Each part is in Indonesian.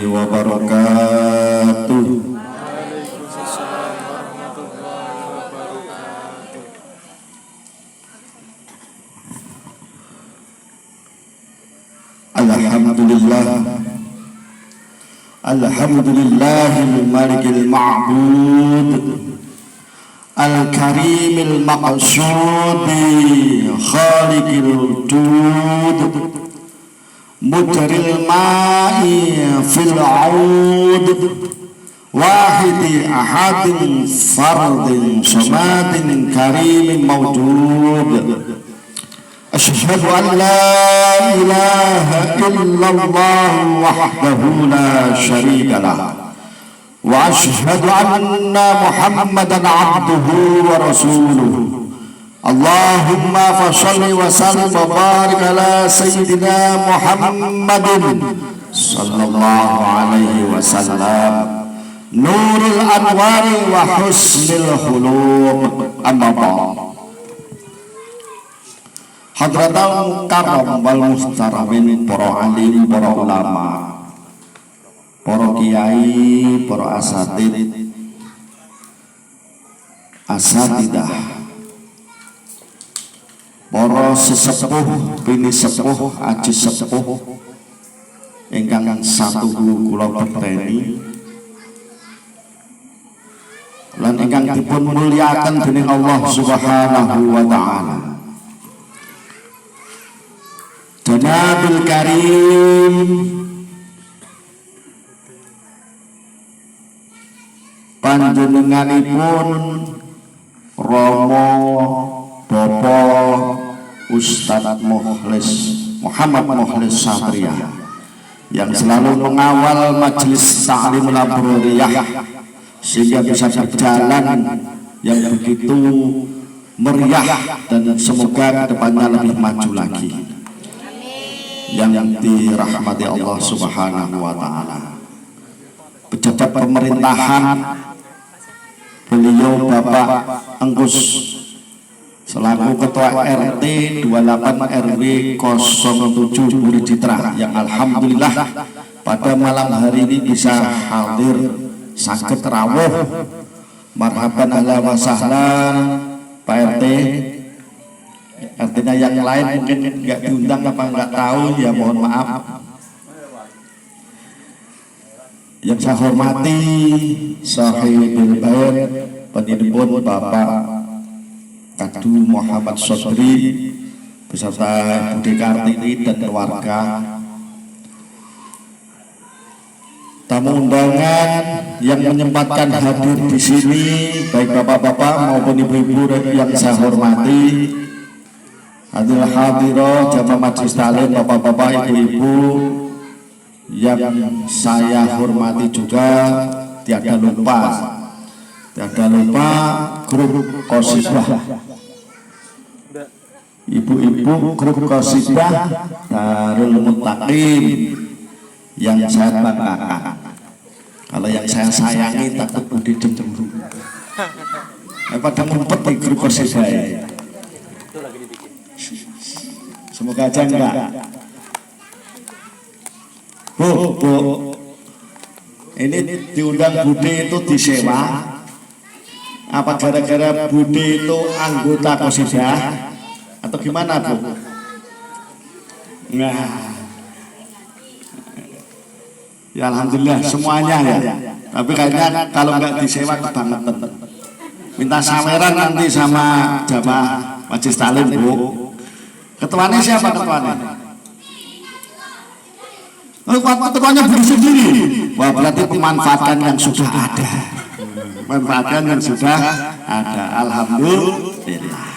wabarakatuh. Alhamdulillah, alhamdulillahil malikil ma'bud, al-karimil maqsudi, khaliqil wujud, mujril ma'i fil 'ud, wahidi ahadin fardin samadin karimin mawjud. Asyhadu an la ilaha illallah wahdahu la syarika lah, wa asyhadu anna Muhammadan abduhu wa rasuluh. Allahumma fasholli wa sallim wa barik ala sayyidina Muhammadin sallallahu alaihi wasallam, nurul anwari wa husnil khuluq. Amma ba'd. Hadratul karam wal mustaramin, para alim, para ulama, para kiai, para asatidah, para sesepuh, bini sepuh, aji sepuh ingkang satu kula berteni lan ingkang dipun mulyakaken dening Allah Subhanahu wa taala. Janabil Karim panjenenganipun Romo Bapak Ustadz Mukhlis Muhammad Mukhlis Satria yang selalu mengawal majelis ta'lim laboriyah sehingga bisa berjalan yang begitu meriah dan semoga kedepannya lebih maju lagi. Yang dirahmati Allah Subhanahu wa taala. Pejabat pemerintahan beliau Bapak Enggus selaku Ketua RT 28 RW 07 Buri Citra yang alhamdulillah pada malam hari ini bisa hadir saged rawuh. Marhaban ahlan wa sahlan Pak RT. Artinya yang lain mungkin nggak diundang apa nggak tahu, ya mohon maaf. Yang saya hormati Sahibul Bait Pendinipun Bapak Kadu Muhammad Sodri beserta Budi Kartini dan keluarga, tamu undangan yang menyempatkan hadir di sini, baik bapak-bapak maupun ibu-ibu yang saya hormati. Hadir hadiroh jamaah majelis taklim, bapak-bapak, ibu-ibu yang saya hormati juga, tiada lupa grup Qasidah, ibu-ibu grup Qasidah Darul Muttaqin yang saya banggakan. Kalau yang saya sayangi takut Budi cemburu. Pada ngumpet di grup Qasidah ya. Semoga aja enggak. Bu, ini diundang Budi itu disewa. Apa gara-gara Budi itu anggota Qasidah atau gimana, Bu? Nah, ya alhamdulillah semuanya ya. Tapi kayaknya kalau enggak disewa kebangetan. Minta saweran nanti sama jamaah majelis taklim, Bu. Ketuanya siapa ketuanya? Ketuanya Budi sendiri. Wah, berarti memanfaatkan yang sudah ada. Manfaatkan yang sudah ada. Alhamdulillah.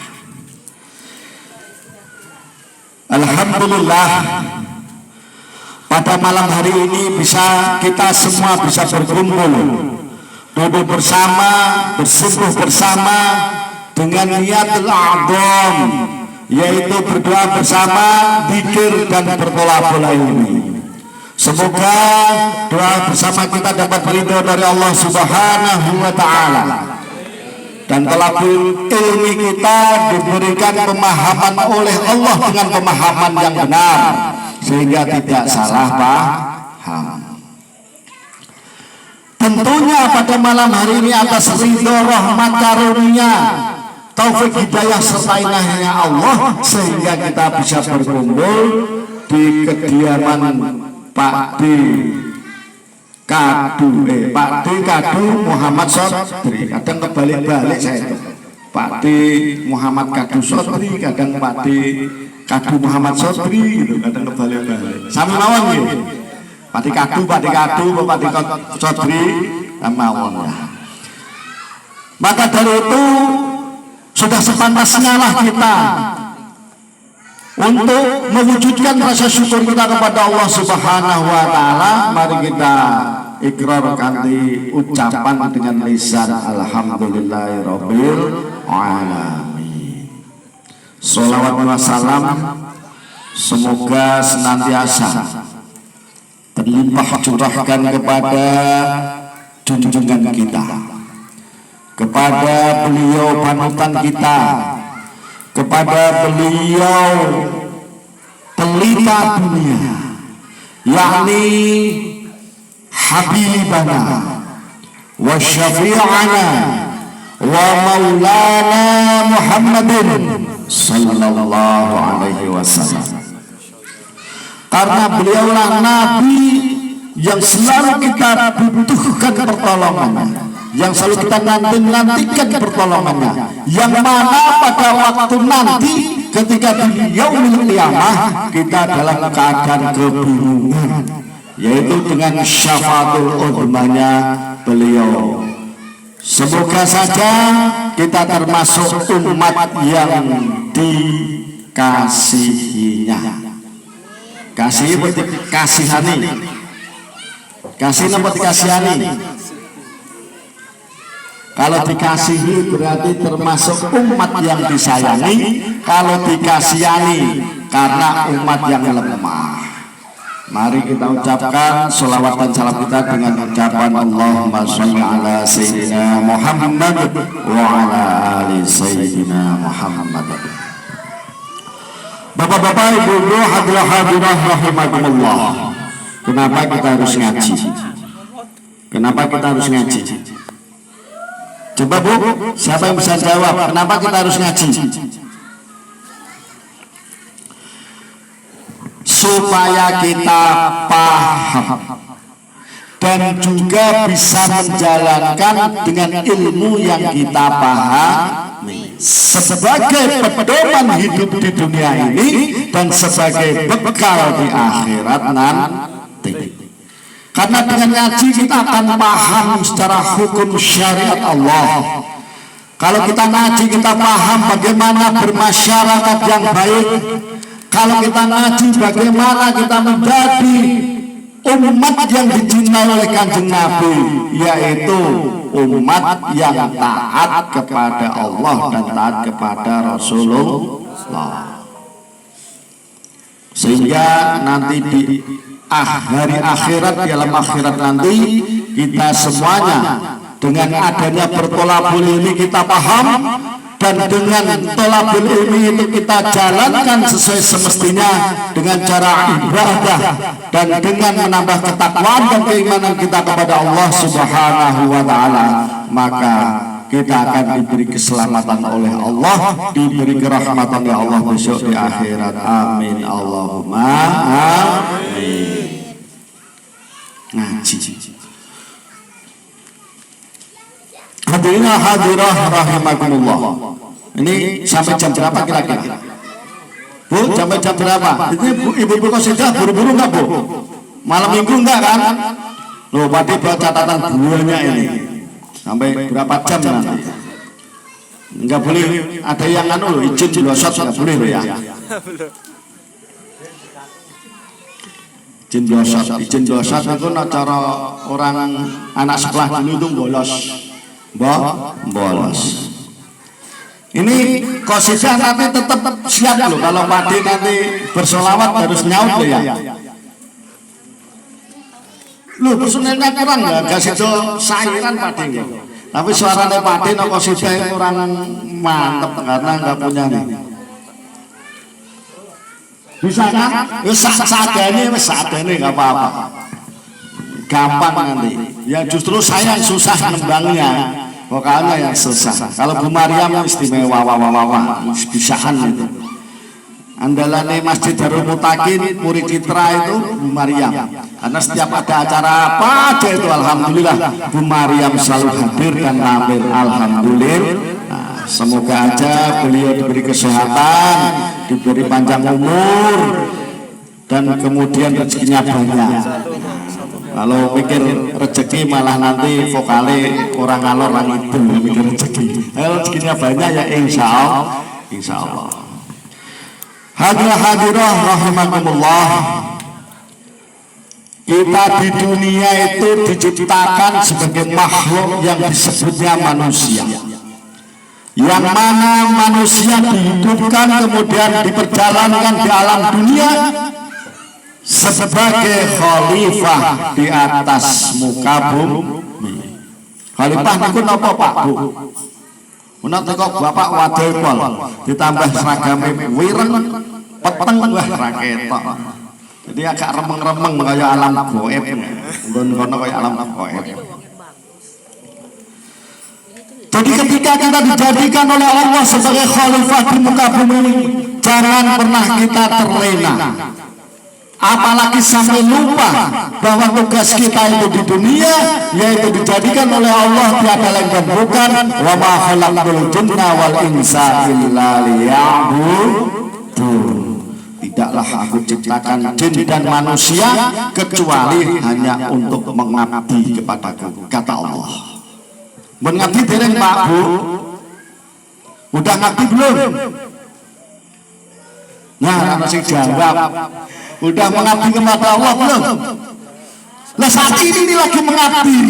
Alhamdulillah. Pada malam hari ini kita semua bisa berkumpul, duduk bersama, bersungguh bersama dengan niatul a'dham, yaitu berdoa bersama, zikir dan bertolak-bola ini. Semoga doa bersama kita dapat ridho dari Allah Subhanahu wa taala. Dan talabul ilmi kita diberikan pemahaman oleh Allah dengan pemahaman yang benar, sehingga tidak salah paham. Tentunya pada malam hari ini atas ridho, rahmat, karunia, taufik hidayah serta inayahnya Allah, sehingga kita bisa berkumpul di kediaman Pak D Kadu Muhammad Sodri. Kadang kebalik-balik saya itu, Pak D Muhammad Kadu Sodri, kadang Pak D Kadu Muhammad Sodri gitu, kadang kebalik-balik. Sama mawon gitu. Pak D Kadu, Pak D Sodri, sama mawon ya. Maka dari itu sudah sepantasnya lah kita untuk mewujudkan rasa syukur kita kepada Allah Subhanahu wa taala. Mari kita ikrar kanthi ucapan dengan lisan alhamdulillahirabbil alamin. Sholawat wa salam semoga senantiasa terlimpah curahkan kepada junjungan kita, kepada beliau panutan kita, kepada beliau pelita dunia, yakni Habibana wa syafi'ana wa maulana Muhammadin sallallahu alaihi wasallam. Karena beliaulah Nabi yang selalu kita butuhkan pertolongannya, yang selalu kita nantikan pertolongannya, yang mana pada waktu nanti ketika di yaumil qiyamah kita dalam keadaan kebingungan, yaitu dengan syafaatul uzmanya beliau. Semoga saja kita termasuk umat yang dikasihinya. Kasih berarti kasihani, kasih berarti kasihani. Kalau dikasihi berarti termasuk umat yang disayangi. Kalau dikasihani karena umat yang lemah. Mari kita ucapkan sholawat dan salam kita dengan ucapan Allahumma sholli ala sayyidina Muhammad wa ala ali sayyidina Muhammad. Bapak-bapak, ibu-ibu, hadirat rahimakumullah. Kenapa kita harus ngaji? Kenapa kita harus ngaji? Coba Bu, siapa yang bisa jawab kenapa kita harus ngaji? Supaya kita paham dan juga bisa menjalankan dengan ilmu yang kita pahami sebagai pedoman hidup di dunia ini dan sebagai bekal di akhirat nanti. Karena dengan ngaji kita akan paham secara hukum syariat Allah. Kalau kita ngaji kita paham bagaimana bermasyarakat yang baik. Kalau kita ngaji bagaimana kita menjadi umat yang dicintai oleh Kanjeng Nabi, yaitu umat yang taat kepada Allah dan taat kepada Rasulullah. Sehingga nanti di hari akhirat, di alam akhirat nanti kita semuanya dengan adanya bertolabul ilmi kita paham, dan dengan tolabul ilmi itu kita jalankan sesuai semestinya dengan cara ibadah dan dengan menambah ketakwaan dan keimanan kita kepada Allah Subhanahu wa taala, maka kita akan diberi keselamatan oleh Allah, diberi kerahmatan oleh Allah besok di akhirat. Amin Allahumma amin. Ngaji. Hadirin hadirah rahimakumullah. Ini sampai jam berapa kira-kira? Bu, sampai jam berapa? Ini ibu-ibu qasidah buru-buru enggak, Bu? Malam minggu enggak kan? Loh, berarti buat catatan bulannya ini. Sampai berapa jam nanti? Enggak boleh ada yang anu loh, izin blosot enggak boleh loh ya. Izin blosot itu cara orang anak sekolah dulu itu bolos. Bolos. Ini qasidah nanti tetap siap loh, kalau Pak D nanti bersolawat harus nyaut loh ya. Loh, personelnya kurang nggak situ sairan Pak D. Tapi suaranya Pak D no qasidah kurang mantep karena nggak punya nih. Bisa kan? Sadane nggak apa-apa. gampang nanti. Ya justru saya yang susah nembangnya, vokalnya yang susah. Kalau Bu Maryam istimewa, bisaan itu. Andalane Masjid Darul Mutakin, Murid Citra itu Bu Maryam. Karena setiap ada acara apa aja itu alhamdulillah Bu Maryam selalu hadir dan tampil. Alhamdulillah. Nah, semoga aja beliau diberi kesehatan, diberi panjang umur, dan kemudian rezekinya banyak. Kalau mikir rezeki malah nanti vokale orang ngalor orang itu mikir rezeki. Kalau rezekinya banyak ya insya Allah. Hadirah rahimakumullah. Kita di dunia itu diciptakan sebagai makhluk yang disebutnya manusia, yang mana manusia dihidupkan kemudian diperjalankan di alam dunia sebagai khalifah di atas muka bumi. Khalifah niku napa Pak Bu? Menawa kok Bapak wadepol ditambah seragame wireng peteng wah raketok. Jadi agak remeng-remeng kaya alam goib. Nggon kono kaya alam goib. Jadi ketika kita dijadikan oleh Allah sebagai khalifah di muka bumi, jangan pernah kita terlena. Apalagi sampai lupa bahwa tugas kita itu di dunia yaitu dijadikan oleh Allah tiada lain dan bukan wa ma khalaqtul jinna wal insa illa liya'budun. Tidaklah aku ciptakan jin dan manusia kecuali hanya untuk mengabdi kepadaku, kata Allah. Mengabdi dereng Pak Bu? Udah ngabdi belum? Nah, masih jawab. Udah mengabdi kepada Allah belum? Nah saat ini lagi mengabdi.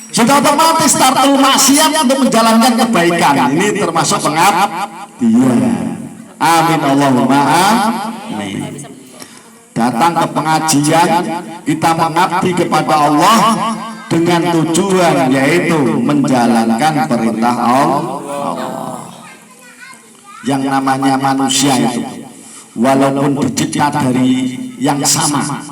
Sudah otomatis startul maksiat untuk menjalankan kebaikan. Ini termasuk pengabdian. Amin Allahumma amin. Datang ke pengajian, kita mengabdi kepada Allah dengan tujuan yaitu menjalankan perintah Allah. Yang namanya manusia itu walaupun dicipta dari yang sama.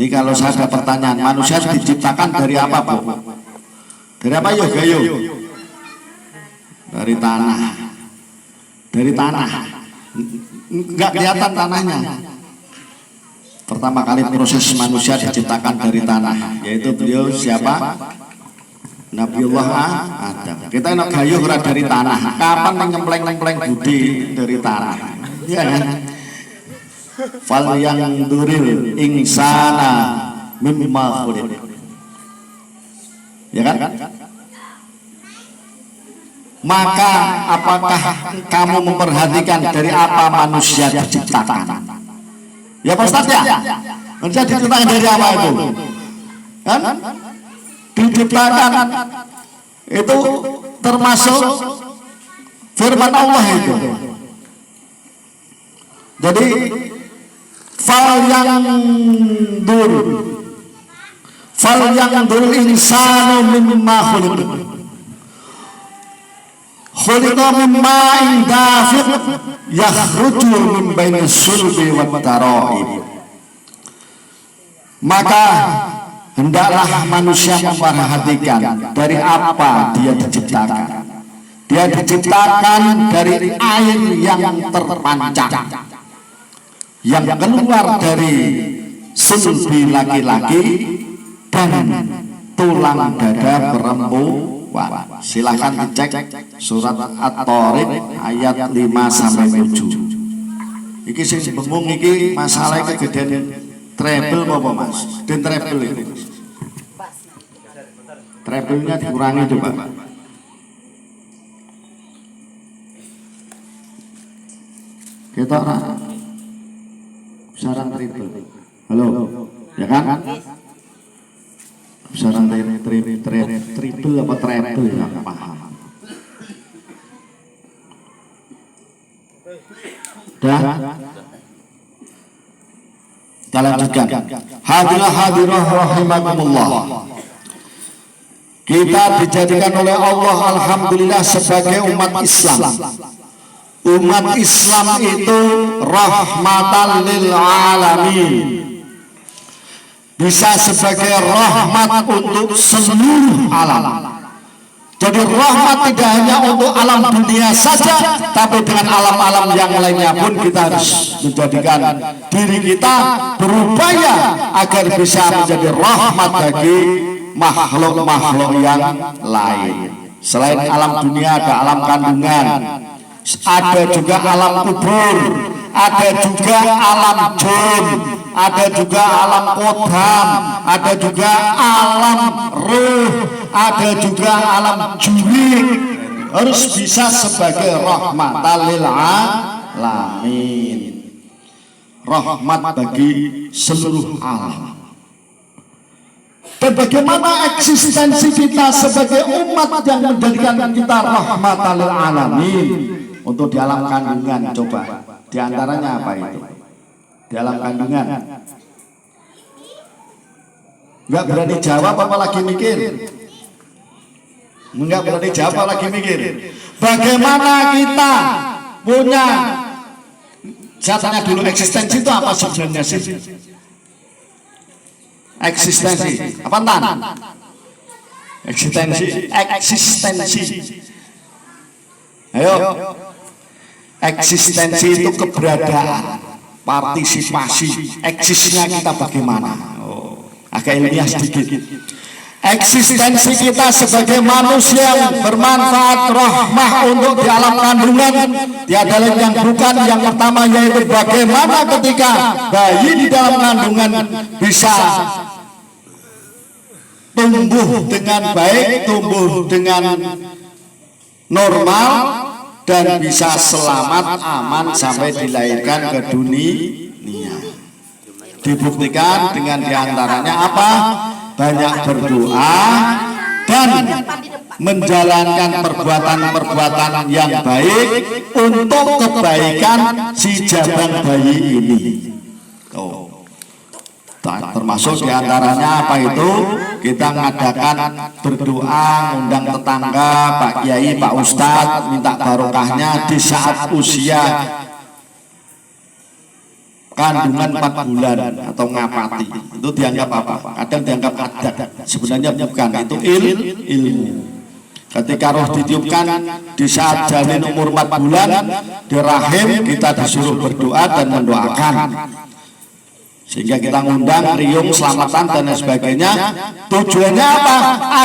Ini kalau saya ada pertanyaan, manusia diciptakan dari apa Bu? Dari apa yuk gayo? Dari tanah. Dari tanah. Enggak kelihatan tanahnya. Pertama kali proses manusia diciptakan dari tanah, yaitu beliau siapa? Nabiullah Adam. Kita enak gayo ora dari tanah. Kapan nyempleng-nyempleng budi dari tanah? Ya kan? Fal yang duril insana mimma khuliq. Ya kan? Maka apakah kamu memperhatikan dari apa manusia diciptakan? Ya Pak Ustaz ya? Manusia diciptakan dari apa itu? Kan? Diciptakan itu termasuk firman Allah itu. Jadi fal yang dur insanu mimma khuliq. Khuliqa mimma dafiq yakhruju min baini sulbi wat tara'ib. Maka hendaklah manusia memperhatikan dari apa dia diciptakan. Dia diciptakan dari air yang terpancar, yang keluar dari sulbi laki-laki dan tulang dada perempuan. Silahkan dicek surat At-Tariq ayat 5-7. Iki sing bengong iki masalah kegedean treble apa Mas? Den treble itu. Treble-nya dikurangi coba. Kita besaran triple. Halo, ya kan? Besaran triple apa treble ya paham. Dah. Kita lanjutkan. Hadirah rahimakumullah. Kita dijadikan oleh Allah alhamdulillah sebagai umat Islam. Umat Islam itu rahmatan lil alamin. bisa sebagai rahmat untuk seluruh alam. Jadi rahmat tidak hanya untuk alam dunia saja, tapi dengan alam-alam yang lainnya pun kita harus menjadikan diri kita berupaya agar bisa menjadi rahmat bagi makhluk-makhluk yang lain. Selain alam dunia ada alam kandungan, ada juga alam kubur, ada juga alam jin, ada juga alam kodam, ada juga alam ruh, ada juga alam jurik. Harus bisa sebagai rahmatan lil alamin, rahmat bagi seluruh alam. Dan bagaimana eksistensi kita sebagai umat yang menjadikan kita rahmatan lil alamin untuk di alam kandungan? Coba di antaranya apa itu? Di alam kandungan nggak berani jawab apa lagi mikir? Nggak berani jawab apa lagi mikir? Bagaimana kita punya, saya tanya dulu, eksistensi itu apa sebenarnya sih? Eksistensi apa entar? Eksistensi. Ayo. Eksistensi itu keberadaan, partisipasi. Eksisnya kita bagaimana? Agak ilmiah sedikit. Eksistensi kita sebagai manusia yang bermanfaat, rahmah untuk di alam kandungan, tiada lain yang bukan yang pertama, yaitu bagaimana ketika bayi di dalam kandungan bisa tumbuh dengan baik, tumbuh dengan normal, dan bisa selamat aman sampai dilahirkan ke dunia. Dibuktikan dengan diantaranya apa? Banyak berdoa dan menjalankan perbuatan-perbuatan yang baik untuk kebaikan si jabang bayi ini. Termasuk diantaranya apa itu? Kita mengadakan berdoa, undang tetangga, Pak Kiai, Pak Ustadz, minta barokahnya di saat usia kandungan 4 bulan atau ngapati. Itu dianggap apa? Kadang dianggap adat, sebenarnya bukan, itu ilmu. Ketika roh ditiupkan di saat janin umur 4 bulan di rahim, kita disuruh berdoa dan mendoakan, sehingga kita ngundang, riung, selamatan dan lain sebagainya. Tujuannya apa?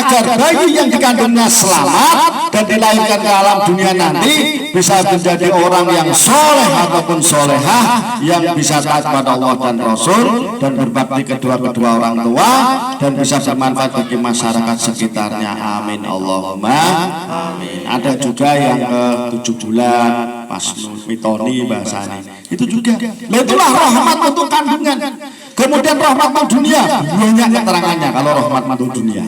Agar bayi yang dikandungnya selamat dan dilahirkan ke alam dunia nanti bisa menjadi orang yang soleh ataupun solehah, yang bisa taat pada Allah dan Rasul, dan berbakti kedua orang tua, dan bisa bermanfaat bagi masyarakat sekitarnya. Amin Allahumma amin. Ada juga yang ke 7 bulan pas mitoni bahasanya, itu juga. Nah, itulah rahmat untuk kandungan. Kemudian rahmat untuk dunia, banyak keterangannya. Kalau rahmat untuk dunia,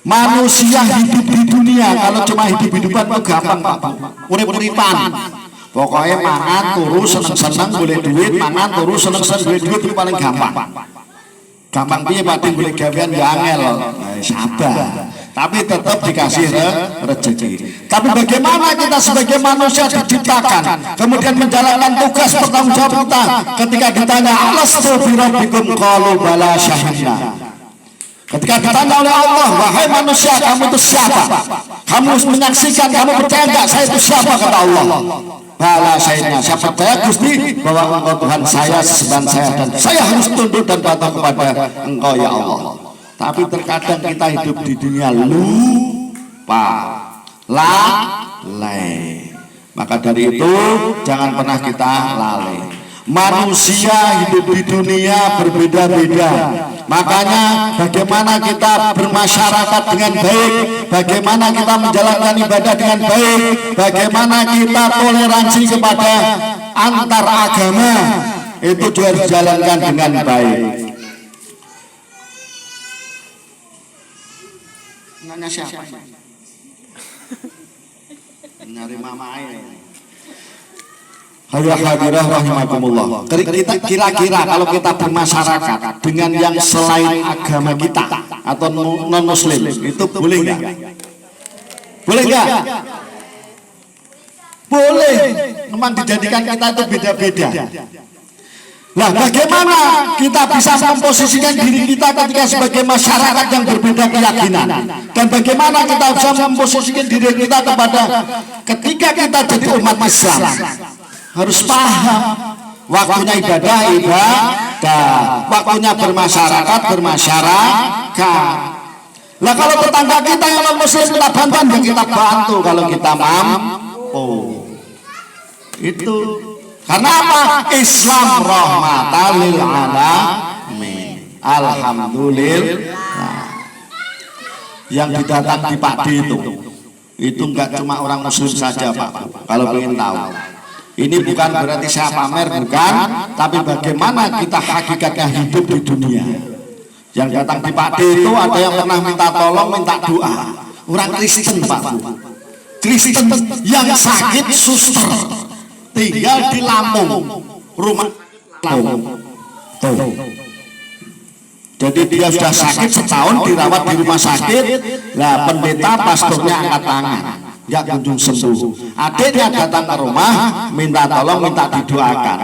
manusia hidup di dunia, kalau cuma hidup-hidupan itu gampang Pak, urip-uripan. Pokoknya mangan turu seneng-seneng boleh duit, mangan turu seneng-seneng boleh duit, itu paling gampang. Gampang piye Pak, boleh gawean ya angel. Sabar. Tapi tetap dikasih rezeki. Tapi bagaimana kita sebagai manusia diciptakan, kemudian menjalankan tugas bertanggung jawab kita, ketika ditanya alastu bi rabbikum qalu bala syahidna. Ketika ditanya oleh Allah, wahai manusia, kamu itu siapa? Kamu menyaksikan, kamu percaya enggak saya itu siapa? Kata Allah, bala syahidna, saya percaya Gusti bahwa Engkau Tuhan saya, sesembahan saya, dan saya harus tunduk dan patuh kepada Engkau ya Allah. Tapi terkadang kita hidup di dunia lupa, lalai. Maka dari itu jangan pernah kita lalai. Manusia hidup di dunia berbeda-beda. Makanya bagaimana kita bermasyarakat dengan baik, bagaimana kita menjalankan ibadah dengan baik, bagaimana kita toleransi kepada antar agama, itu juga dijalankan dengan baik. Nanya siapa? Nyari mama air. Hayya hadirah rahimakumullah. Kita kira-kira kalau kita bermasyarakat dengan yang selain agama kita atau non muslim, itu boleh nggak? Boleh nggak? Boleh. Memang dijadikan kita itu beda-beda. Lah bagaimana kita bisa memposisikan diri kita ketika sebagai masyarakat yang berbeda keyakinan, dan bagaimana kita bisa memposisikan diri kita ketika kita jadi umat Islam? Harus paham waktunya ibadah, waktunya bermasyarakat. Lah kalau tetangga kita yang non muslim kita bantu, ya kita bantu kalau kita mampu. Itu karena apa? Islam rahmatan lil alamin. Alhamdulillah. Yang didatang di Pak D itu enggak cuma orang muslim saja, Pak. Kalau ingin tahu, ini bukan berarti saya pamer, bukan, tapi bagaimana kita hakikatnya hidup di dunia. Yang datang di Pak D itu ada yang pernah minta tolong, minta doa. Orang Kristen, Pak. Kristen yang sakit suster, tinggal di Lampung, rumah Lampung. Jadi dia sudah sakit setahun, dirawat di rumah sakit. Nah, pendeta pastornya angkat tangan, nggak kunjung sembuh. Adiknya datang ke rumah, minta tolong, minta didoakan.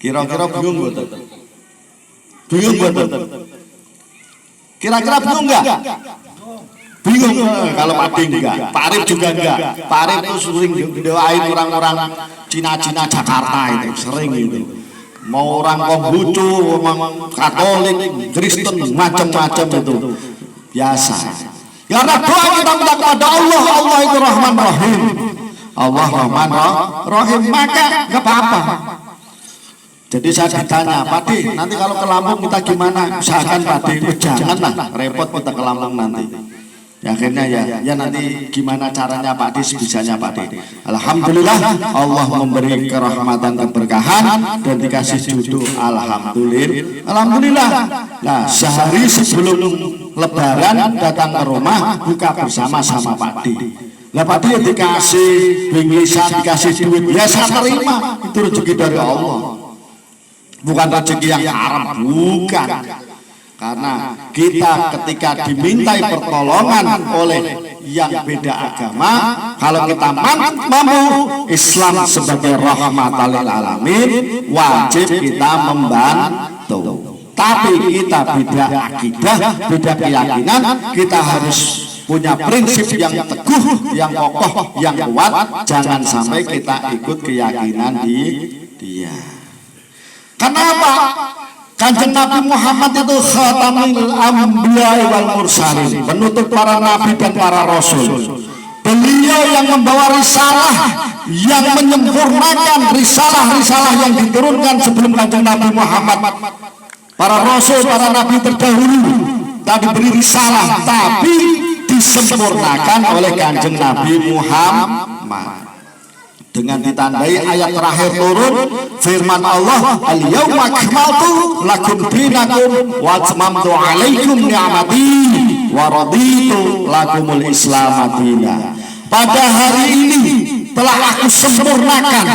Kira-kira bingung betul? Bingung betul? Kira-kira bingung nggak? Bingung kalau Pak D enggak, Pak Arif juga enggak. Pak Arif itu sering doain orang-orang Cina-Cina Jakarta itu, sering itu. Mau orang Konghucu, orang Katolik, Kristen, macam-macam itu biasa. Karena doa kita minta kepada Allah, Allah itu Rahman Rahim. Allah Rahman Rahim, maka nggak apa-apa. Jadi saya ditanya, Pak D, nanti kalau ke Lampung kita gimana? Usahakan Pak D, janganlah repot kita ke Lampung nanti. Ya, akhirnya ya nanti gimana caranya Pak D, sebisanya Pak D. Alhamdulillah Allah memberi kerahmatan keberkahan dan dikasih judul Alhamdulillah. Nah, sehari sebelum Lebaran datang ke rumah buka bersama sama Pak D. Nah, Pak D dikasih bingkisan, dikasih duit, ya saya terima, itu rezeki dari Allah. Bukan rezeki yang haram, bukan. Karena kita ketika dimintai pertolongan oleh yang beda agama, kalau kita mampu, Islam sebagai rahmatan lil alamin, wajib kita membantu. Tapi kita beda akidah, beda keyakinan, kita harus punya prinsip yang teguh, yang kokoh, yang kuat. Jangan sampai kita ikut keyakinan dia. Kenapa? Kanjeng Nabi Muhammad itu khatamul anbiya wal mursalin, penutup para nabi dan para rasul. Beliau yang membawa risalah, yang menyempurnakan risalah-risalah yang diturunkan sebelum Kanjeng Nabi Muhammad. Para rasul, para nabi terdahulu tak diberi risalah, tapi disempurnakan oleh Kanjeng Nabi Muhammad. Dengan ditandai ayat terakhir turun firman Allah, al-yawma akmaltu lakum dinakum wa atmamtu alaikum ni'mati wa raditu lakumul islam madina. Pada hari ini telah aku sempurnakan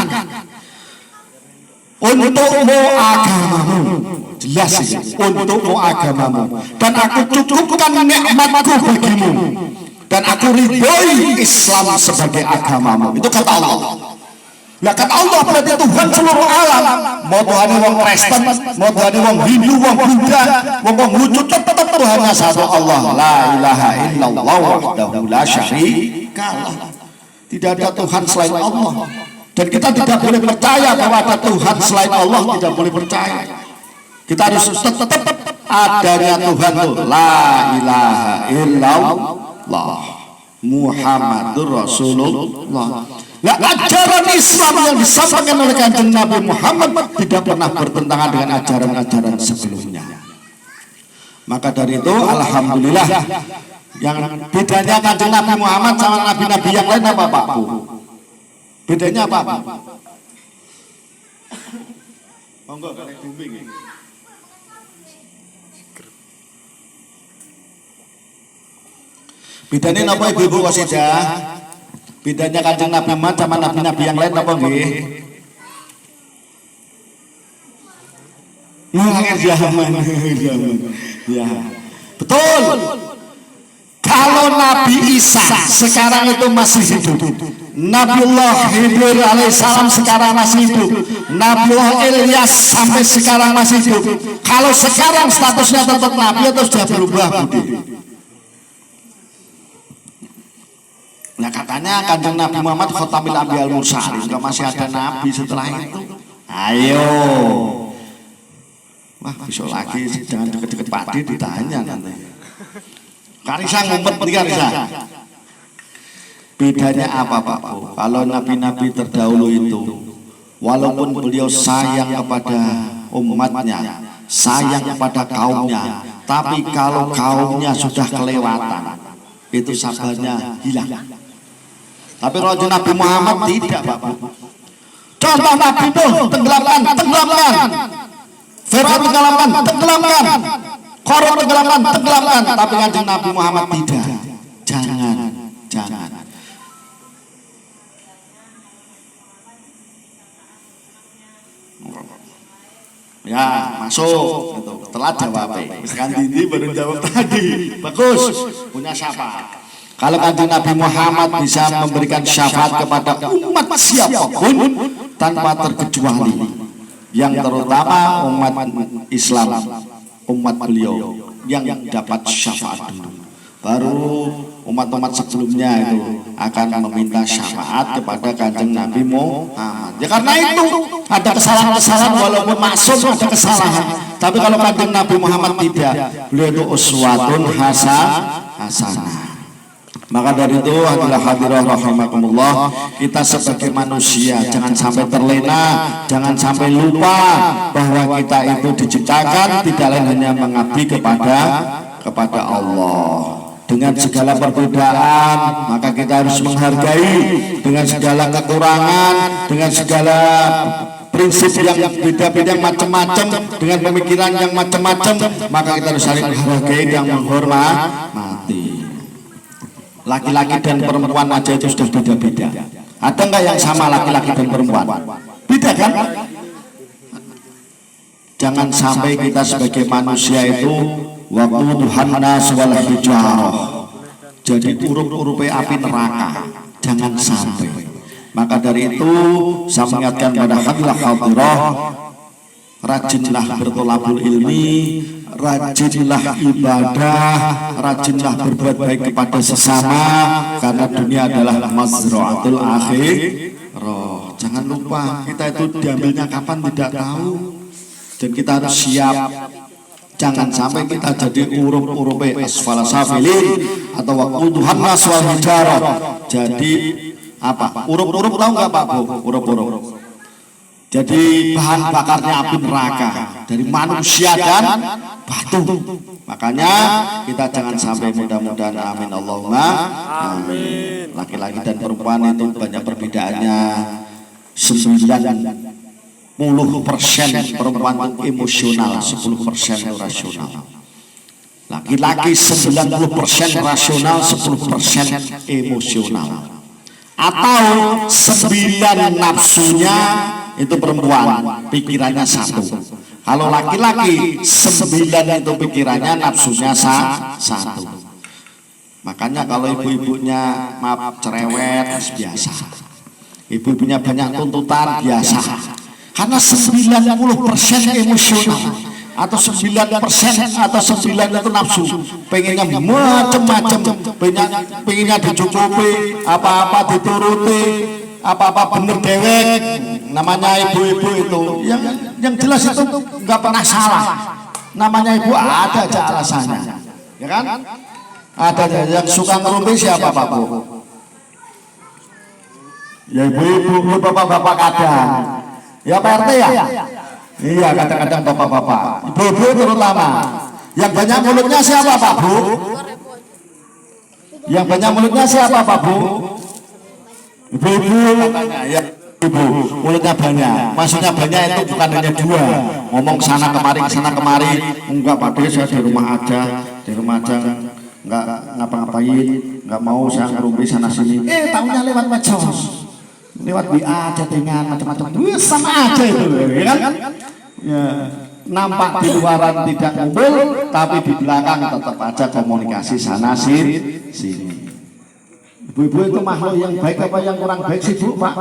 untukmu agamamu. Jelas ini, untukmu agamamu, dan aku cukupkan nikmatku bagimu, dan aku ridhoi Islam sebagai agamamu. Itu kata Allah. Nah, kata Allah berarti Tuhan seluruh alam. Mau Tuhan wong Kristen, mau Tuhan wong Hindu, wong Buddha, wong Konghucu, tetap Tuhannya satu Allah. La ilaha illallah wahdahu la syarikalah. Tidak ada Tuhan selain Allah. Dan kita tidak boleh percaya bahwa ada Tuhan selain Allah, tidak boleh percaya. Kita harus tetap adanya Tuhan itu. La ilaha illallah Muhammadur Rasulullah. Nah, ajaran Islam yang disampaikan oleh Kanjeng Nabi Muhammad tidak pernah bertentangan dengan ajaran-ajaran sebelumnya. Maka dari itu, alhamdulillah, yang bedanya Kanjeng Nabi Muhammad sama nabi-nabi yang lain apa, Pak Bu? Bedanya apa, Pak? Monggo, karek bimbing ya. Bedanya apa Ibu Wasidah? Bedanya Kanjeng Nabi Muhammad sama nabi-nabi yang lain apa nggih? Akhir zaman. Ya. Betul. kalau Nabi Isa sekarang itu masih hidup, Nabiullah Khidir alaihissalam sekarang masih hidup, Nabiullah Ilyas sampai sekarang masih hidup, kalau sekarang statusnya tetap Nabi atau sudah berubah Budi? Nah katanya kanjeng Nabi Muhammad Khotamil Anbiya wal Mursalin, enggak masih ada Nabi setelah itu. Ayo, wah besok lagi jangan deket-deket padi ditanya nanti. Karisa ngumpet nih Karisa. Bedanya apa Pak Bu? Kalau nabi-nabi terdahulu itu, walaupun beliau sayang kepada umatnya, sayang kepada kaumnya, tapi kalau kaumnya sudah kelewatan, itu sabarnya hilang. Tapi kalau Nabi Muhammad tidak Pak Bu. Contoh Nabi itu tenggelamkan. Fir'aun tenggelamkan. Qarun tenggelamkan. Tapi kanjeng Nabi Muhammad tidak. Jangan. Ya masuk gitu. Telat jawab. Sekarang ini baru jawab tadi. Bagus. Punya syafaat. Kalau kanjeng Nabi Muhammad bisa memberikan syafaat kepada umat siapapun tanpa terkecuali, yang terutama umat Islam, umat beliau yang dapat syafaat dulu, baru umat-umat sebelumnya itu akan meminta syafaat kepada kanjeng Nabi Muhammad. Ya karena itu ada kesalahan-kesalahan, walaupun maksud ada kesalahan, tapi kalau kanjeng Nabi Muhammad tidak, beliau itu uswatun hasanah. Maka dari itu adalah hadirah rahimakumullah, kita sebagai manusia jangan sampai terlena, jangan sampai lupa bahwa kita itu diciptakan tidak lain hanya mengabdi kepada Allah. Dengan segala perbedaan, maka kita harus menghargai, dengan segala kekurangan, dengan segala prinsip yang beda-beda macam-macam, dengan pemikiran yang macam-macam, maka kita harus saling menghargai dan menghormati. Laki-laki dan perempuan aja itu sudah beda-beda. Ada enggak yang sama laki-laki dan perempuan? Beda kan? Jangan sampai kita sebagai manusia itu waquduhan nas wal hijarah, jadi urup-urupe api neraka. Jangan sampai. Maka dari itu saya mengingatkan pada hadilah hadirah, rajinlah bertolabul ilmi, rajinlah ibadah, rajinlah berbuat baik kepada sesama, karena dunia adalah mazra'atul akhirah. Jangan lupa kita itu diambilnya kapan tidak tahu, dan kita harus siap. Jangan sampai kita jadi urup-urupe asfala safilin atau waquduhan nas wal hijarah. Jadi apa? Urup-urup tahu nggak Pak Bu? Urup-urup. Jadi bahan bakarnya api neraka dari manusia dan batu. Makanya kita jangan sampai, mudah-mudahan amin Allahumma amin. Laki-laki dan perempuan itu banyak perbedaannya. 90% perempuan itu emosional, 10% rasional. Laki-laki 90% rasional, 10% emosional. Atau 9 nafsunya itu perempuan, pikirannya 1. Kalau laki-laki 9 itu pikirannya, nafsunya 1. Makanya kalau ibu-ibunya maaf cerewet biasa, ibu-ibunya banyak tuntutan biasa, karena 90% emosional atau 9% atau 9 itu nafsu, pengennya macam-macam, pengennya dicukupi, apa-apa dituruti, apa-apa bener dewek. Namanya ibu-ibu itu yang jelas itu nggak pernah salah. Namanya ibu ada aja alasannya, ya kan? Ada yang suka ngerumpi siapa Pak Bu? Ya ibu-ibu, bapak-bapak kadang. Ya Pak RT ya? Iya, kadang-kadang bapak-bapak. Ibu-ibu terutama. Yang banyak mulutnya siapa Pak Bu? Yang banyak mulutnya siapa Pak Bu? Ibu-ibu katanya ya. Ibu, mulutnya banyak. Maksudnya banyak itu bukan hanya 2. Ngomong sana kemari. Enggak Pak D, saya di rumah aja. Enggak ngapa-ngapain, enggak mau saya ngerumpi sana sini. Tahunya lewat medsos, lewat WA, chattingan, macam-macam. Sama aja itu, ya kan? Ya. nampak di luaran tidak ngumpul, tapi di belakang tetap aja komunikasi sana sini. Ibu-ibu itu makhluk yang baik apa yang kurang baik sih Bu, Pak?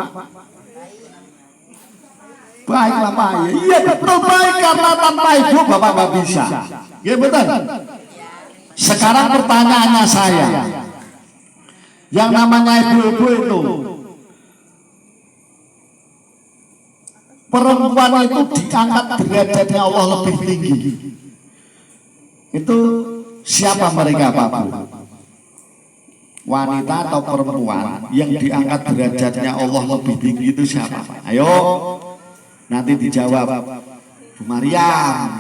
Baiklah Pak. Iya betul baik, karena tanpa ibu Bapak nggak bisa. Iya betul. Sekarang pertanyaannya saya, yang namanya ibu-ibu itu, perempuan itu diangkat derajatnya Allah lebih tinggi. Itu siapa mereka Pak? Wanita atau perempuan yang diangkat derajatnya Allah lebih tinggi itu siapa? Ayo, nanti dijawab Bu Mariam.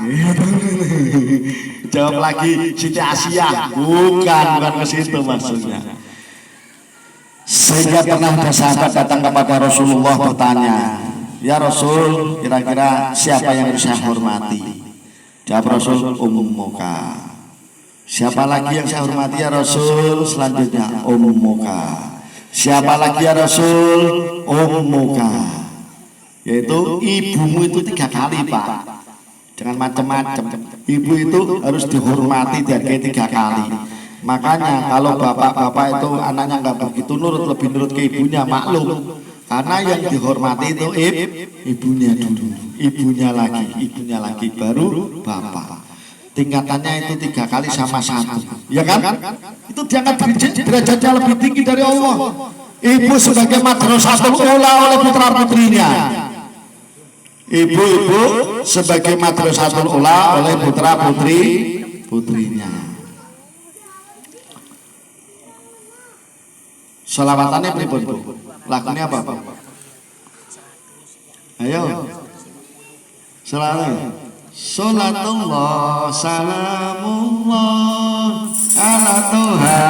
Jawab lagi Siti Asia. Bukan ke situ maksudnya. Sehingga pernah ada sahabat datang kepada Rasulullah bertanya, ya Rasul, kira-kira siapa yang harus saya hormati? Jawab Rasul, ummuka. Siapa lagi yang saya hormati ya Rasul? Selanjutnya ummuka. Siapa lagi ya Rasul? Ummuka. Yaitu ibumu itu 3 kali Pak. Jangan macam-macam. Ibu itu harus dihormati dihargai 3 kali. Makanya kalau bapak-bapak itu anaknya nggak begitu nurut, lebih nurut ke ibunya, maklum. Karena yang dihormati itu ibunya dulu, ibunya lagi, baru bapak. Tingkatannya itu 3 kali sama 1, ya kan? Itu diangkat derajatnya lebih tinggi dari Allah. Ibu sebagai madrasatul ula oleh putra putrinya. Ibu-ibu sebagai madrasatul ula oleh putra putrinya. Selawatannya pripun Bu? Lagunya apa Pak? Ayo. Selalu. Salatullah salamullah ala Tuha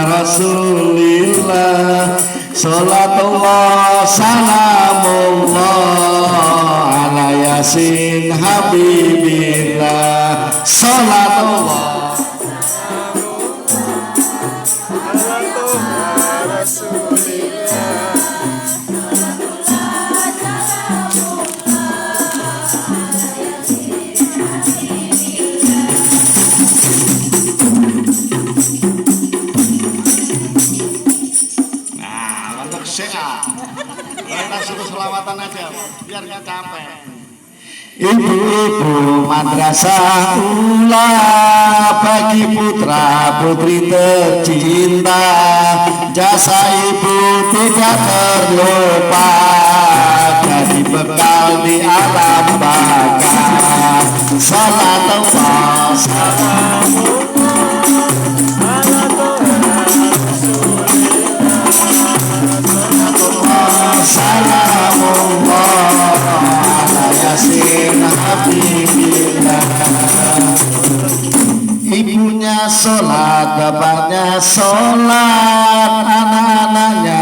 Rasulillah. Salatullah salamullah ala Yasin Habibillah. Salatullah selawatan aja biar nggak capek. Ibu-ibu madrasah ula bagi putra putri tercinta, jasa ibu tidak terlupa, jadi bekal di alam baka. Salatullah salamullah ala Yasin Habibillah. Ibunya sholat, bapaknya sholat, anak-anaknya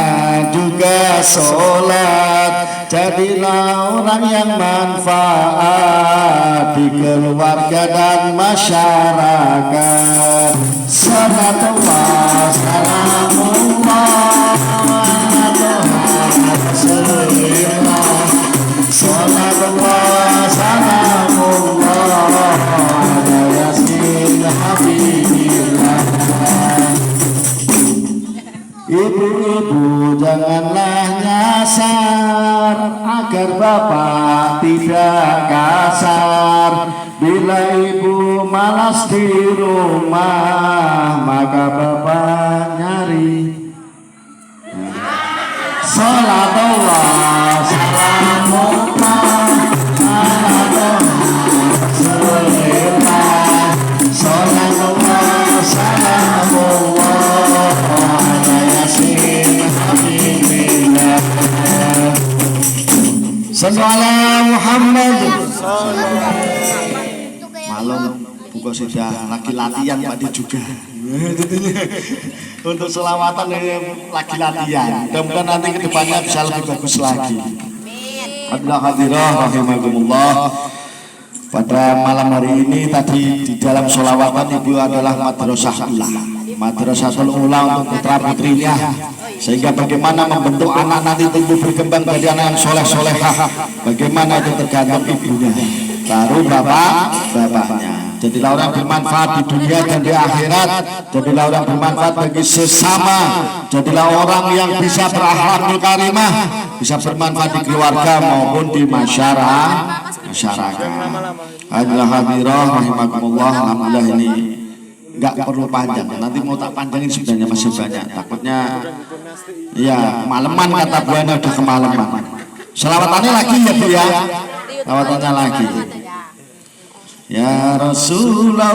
juga sholat. Jadilah orang yang manfaat di keluarga dan masyarakat. Salatullah salamullah salatullah salamullah ala Yasin Habibillah. Ibu-ibu janganlah nyasar agar bapak tidak kasar. Bila ibu malas di rumah, maka bapak nyari. Salatullah salamullah ala Rasulillah. Salatullah salamullah ala Yasin Habibillah. Sallallahu Muhammad. Malam buka sudah lagi latihan Pak Di juga. Untuk selawatan lagi latihan. Mudah-mudahan nanti kedepannya bisa lebih bagus lagi. Alhamdulillah hadirah rahimakumullah. Pada malam hari ini tadi di dalam selawatan ibu adalah madrasah ula, madrasatul ula untuk putra putrinya. Sehingga bagaimana membentuk anak nanti tumbuh berkembang menjadi anak yang soleh solehah, bagaimana itu tergantung ibunya. baru bapaknya. Jadilah orang bermanfaat di dunia dan di akhirat. Jadilah orang bermanfaat bagi sesama. Jadilah orang yang bisa berakhlakul karimah, bisa bermanfaat di keluarga maupun di masyarakat. Alhamdulillah hadirah rahimakumullah. Alhamdulillah ini nggak perlu panjang. Nanti mau tak panjangin sebenarnya masih banyak. Takutnya ya kemalaman, kata Bu Ana udah kemalaman. Selawatannya lagi ya Bu ya. Selawatannya lagi. Ya Rasulullah,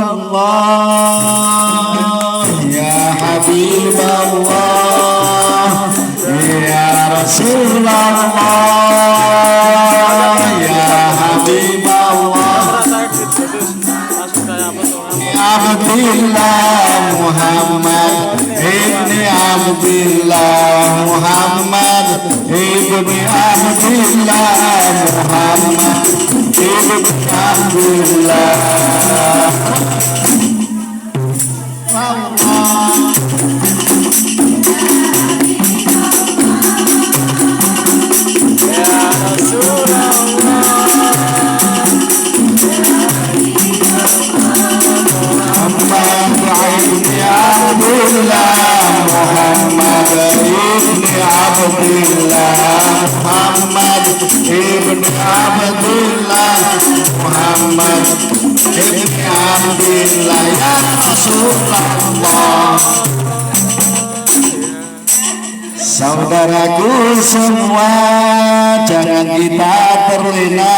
ya Habiballah, ya Rasulullah, ya Habiballah, Abdillah Muhammad ibni Abdillah Muhammad ibni Abdillah Muhammad ibni Abdillah. Muhammad ibni Abdillah Muhammad ibni Abdillah Muhammad ibni Abdillah ya Rasulullah. Saudaraku semua, jangan kita terlena,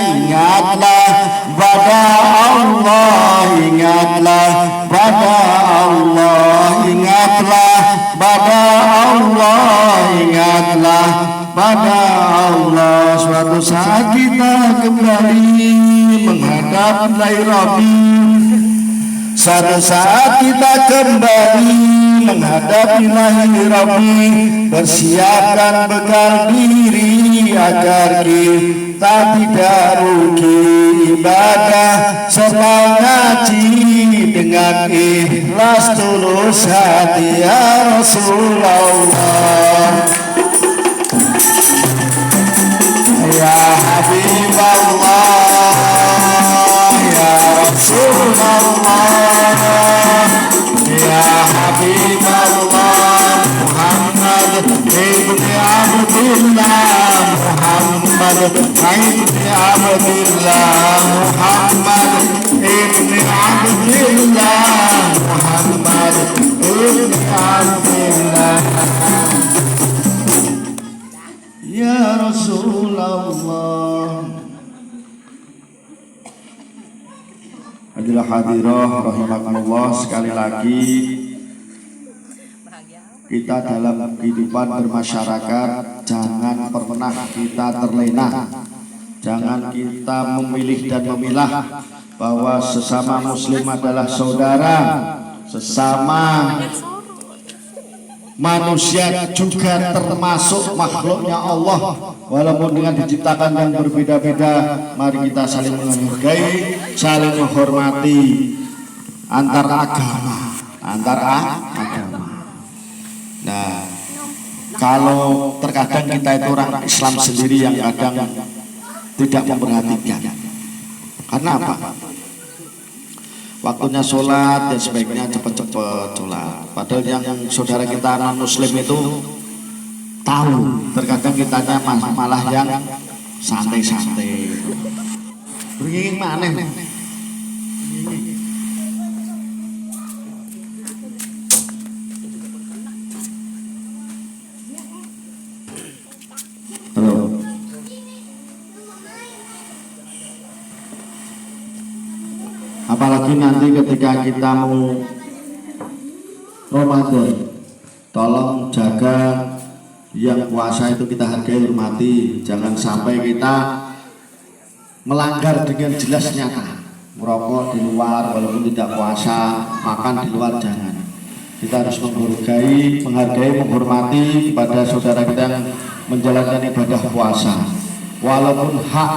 ingatlah pada Allah, ingatlah pada Allah, ingatlah pada Allah, ingatlah pada Allah. Suatu saat kita kembali menghadap Rabbi. Suatu saat kita kembali menghadapi Rabbi. Bersiapkan bekal diri agar kita tidak rugi ibadah serta ngaji dengan ikhlas tulus hati ya Rasulullah. Ya Habiballah, ya Rasulullah, ya Habiballah Muhammad ibni Abdillah Muhammad ibni Abdillah Muhammad ibni Abdillah Muhammad ibni Abdillah. Ya Rasulullah. Hadilah hadirah rahimakumullah, sekali lagi kita dalam kehidupan bermasyarakat jangan pernah kita terlena. Jangan kita memilih dan memilah bahwa sesama muslim adalah saudara, sesama manusia juga termasuk makhluknya Allah. Walaupun dengan diciptakan yang berbeda-beda, mari kita saling menghargai, saling menghormati antar agama, Nah, kalau terkadang kita itu orang Islam sendiri yang kadang tidak memperhatikan. Karena apa? Waktunya sholat dan sebaiknya cepat-cepat sholat. Padahal yang saudara kita non muslim itu tahu. Terkadang kitanya malah yang santai-santai. Bringing mana? Halo. Apalagi nanti ketika kita mau Ramadan, tolong jaga yang puasa itu kita hargai, hormati. Jangan sampai kita melanggar dengan jelas nyata. Merokok di luar walaupun tidak puasa, makan di luar jangan. Kita harus menghargai, menghormati kepada saudara kita yang menjalankan ibadah puasa. Walaupun hak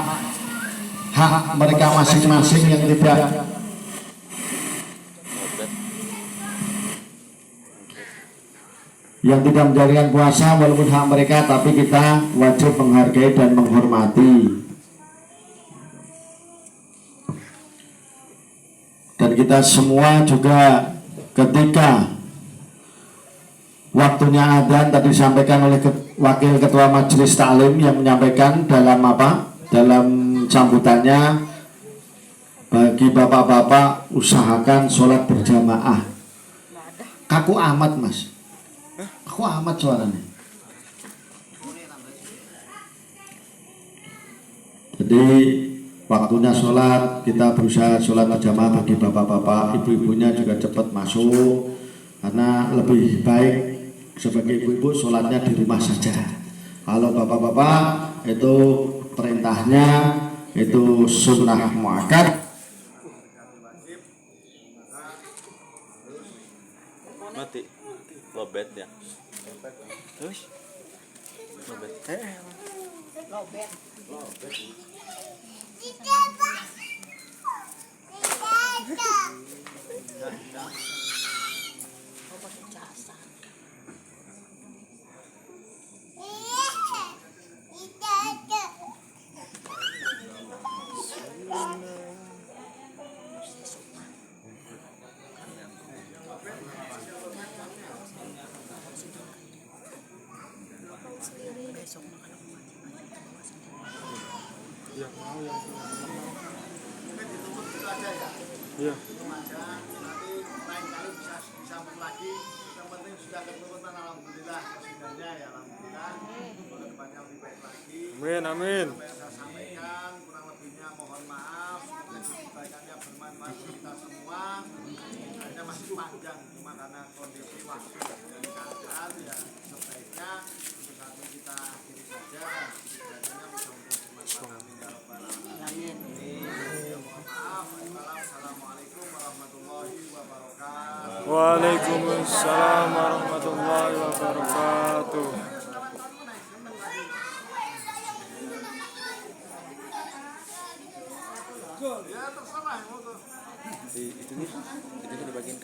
mereka masing-masing yang tidak menjalankan puasa, walaupun hak mereka, tapi kita wajib menghargai dan menghormati. kita semua juga ketika waktunya adzan tadi disampaikan oleh Wakil Ketua Majelis Taklim yang menyampaikan dalam dalam sambutannya, bagi bapak-bapak usahakan sholat berjamaah. Kaku amat mas, kaku amat suaranya. Jadi waktunya sholat, kita berusaha sholat berjamaah bagi bapak-bapak, ibu-ibunya juga cepat masuk, karena lebih baik sebagai ibu-ibu sholatnya di rumah saja. Kalau bapak-bapak itu perintahnya itu sunnah muakkad. Mati lobet ya. Terus lobet. Lobet. Yang mau yang iya. Nanti lain kali bisa disambut lagi. Yang penting sudah ketemu, alhamdulillah. Kesidanya ya alhamdulillah. Semoga depannya lebih baik lagi. Amin amin. Saya sampaikan kurang lebihnya mohon maaf. Semoga kebaikannya bermanfaat bagi kita semua. Hanya masih panjang cuma karena kondisi waktu dan keadaan ya sebaiknya untuk saat ini kita akhiri saja. Kiranya bisa untuk bermanfaat. Amin ya rabbal alamin. Assalamualaikum warahmatullahi wabarakatuh. Waalaikumsalam warahmatullahi wabarakatuh. Ya terserah. Itu nih dibagiin.